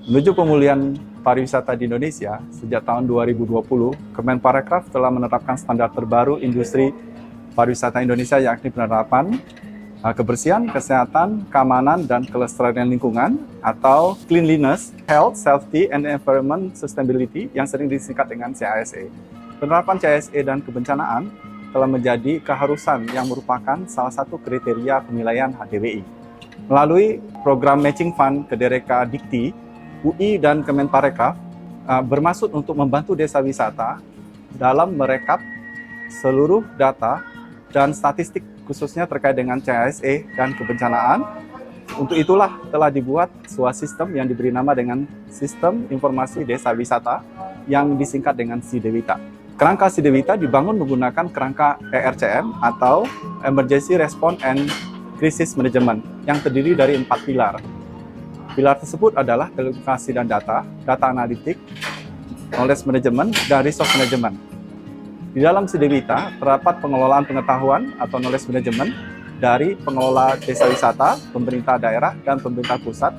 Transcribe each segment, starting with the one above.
Menuju pemulihan pariwisata di Indonesia, sejak tahun 2020, Kemenparekraf telah menetapkan standar terbaru industri pariwisata Indonesia, yakni penerapan kebersihan, kesehatan, keamanan, dan kelestarian lingkungan atau Cleanliness, Health, Safety, and Environment Sustainability yang sering disingkat dengan CASE. Penerapan CASE dan kebencanaan telah menjadi keharusan yang merupakan salah satu kriteria penilaian HDWI. Melalui program Matching Fund Kedereka Dikti, UI dan Kemenparekraf bermaksud untuk membantu desa wisata dalam merekap seluruh data dan statistik khususnya terkait dengan CASE dan kebencanaan. Untuk itulah telah dibuat sebuah sistem yang diberi nama dengan Sistem Informasi Desa Wisata yang disingkat dengan SIDEWITA. Kerangka SIDEWITA dibangun menggunakan kerangka ERCM atau Emergency Response and Crisis Management yang terdiri dari 4 pilar. Pilar tersebut adalah telekomunikasi dan data analitik, knowledge management, dan resource management. Di dalam SIDEWITA terdapat pengelolaan pengetahuan atau knowledge management dari pengelola desa wisata, pemerintah daerah, dan pemerintah pusat.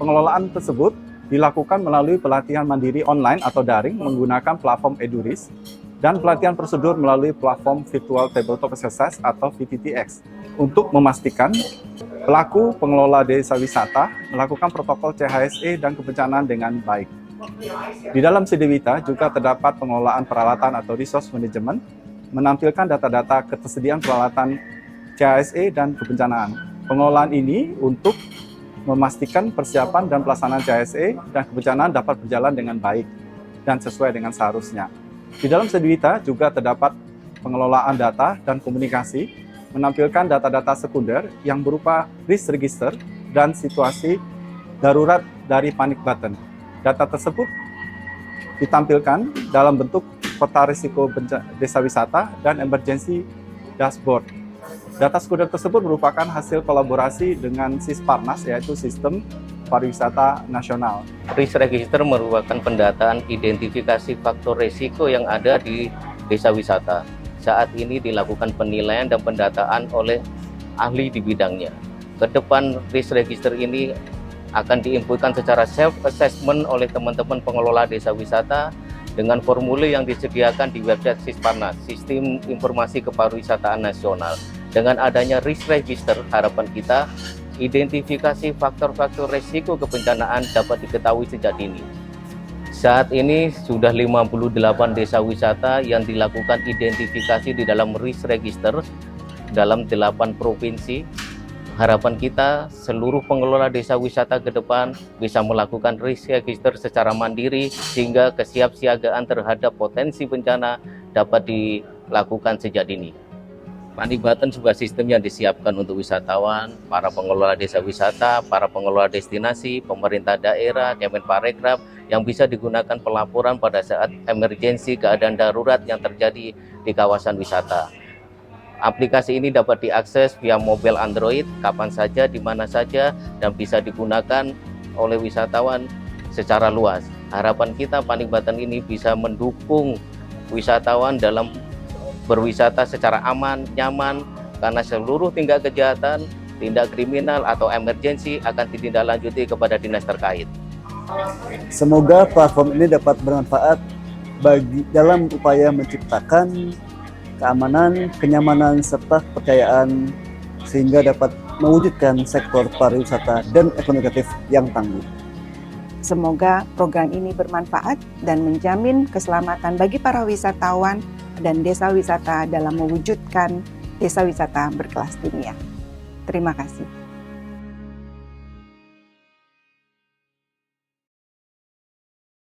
Pengelolaan tersebut dilakukan melalui pelatihan mandiri online atau daring menggunakan platform Eduris dan pelatihan prosedur melalui platform Virtual Tabletop Exercise atau VTTX untuk memastikan pelaku pengelola desa wisata melakukan protokol CHSE dan kebencanaan dengan baik. Di dalam SIDEWITA juga terdapat pengelolaan peralatan atau resource management, menampilkan data-data ketersediaan peralatan CHSE dan kebencanaan. Pengelolaan ini untuk memastikan persiapan dan pelaksanaan CHSE dan kebencanaan dapat berjalan dengan baik dan sesuai dengan seharusnya. Di dalam SIDEWITA juga terdapat pengelolaan data dan komunikasi, menampilkan data-data sekunder yang berupa risk register dan situasi darurat dari panic button. Data tersebut ditampilkan dalam bentuk peta risiko desa wisata dan emergency dashboard. Data sekunder tersebut merupakan hasil kolaborasi dengan Sisparnas, yaitu Sistem Pariwisata Nasional. Risk Register merupakan pendataan identifikasi faktor risiko yang ada di desa wisata. Saat ini dilakukan penilaian dan pendataan oleh ahli di bidangnya. Kedepan Risk Register ini akan diinputkan secara self-assessment oleh teman-teman pengelola desa wisata dengan formulir yang disediakan di website Sisparnas, Sistem Informasi Kepariwisataan Nasional. Dengan adanya Risk Register, harapan kita identifikasi faktor-faktor risiko kebencanaan dapat diketahui sejak dini. Saat ini sudah 58 desa wisata yang dilakukan identifikasi di dalam Risk Register dalam 8 provinsi. Harapan kita seluruh pengelola desa wisata ke depan bisa melakukan risk register secara mandiri sehingga kesiapsiagaan terhadap potensi bencana dapat dilakukan sejak dini. Panic button sebuah sistem yang disiapkan untuk wisatawan, para pengelola desa wisata, para pengelola destinasi, pemerintah daerah, Kemenparekraf yang bisa digunakan pelaporan pada saat emergensi keadaan darurat yang terjadi di kawasan wisata. Aplikasi ini dapat diakses via mobile Android kapan saja, di mana saja, dan bisa digunakan oleh wisatawan secara luas. Harapan kita panic button ini bisa mendukung wisatawan dalam berwisata secara aman, nyaman, karena seluruh tindak kejahatan, tindak kriminal atau emergensi akan ditindaklanjuti kepada dinas terkait. Semoga platform ini dapat bermanfaat dalam upaya menciptakan keamanan, kenyamanan, serta kepercayaan sehingga dapat mewujudkan sektor pariwisata dan ekonomi kreatif yang tangguh. Semoga program ini bermanfaat dan menjamin keselamatan bagi para wisatawan dan desa wisata dalam mewujudkan desa wisata berkelas dunia. Terima kasih.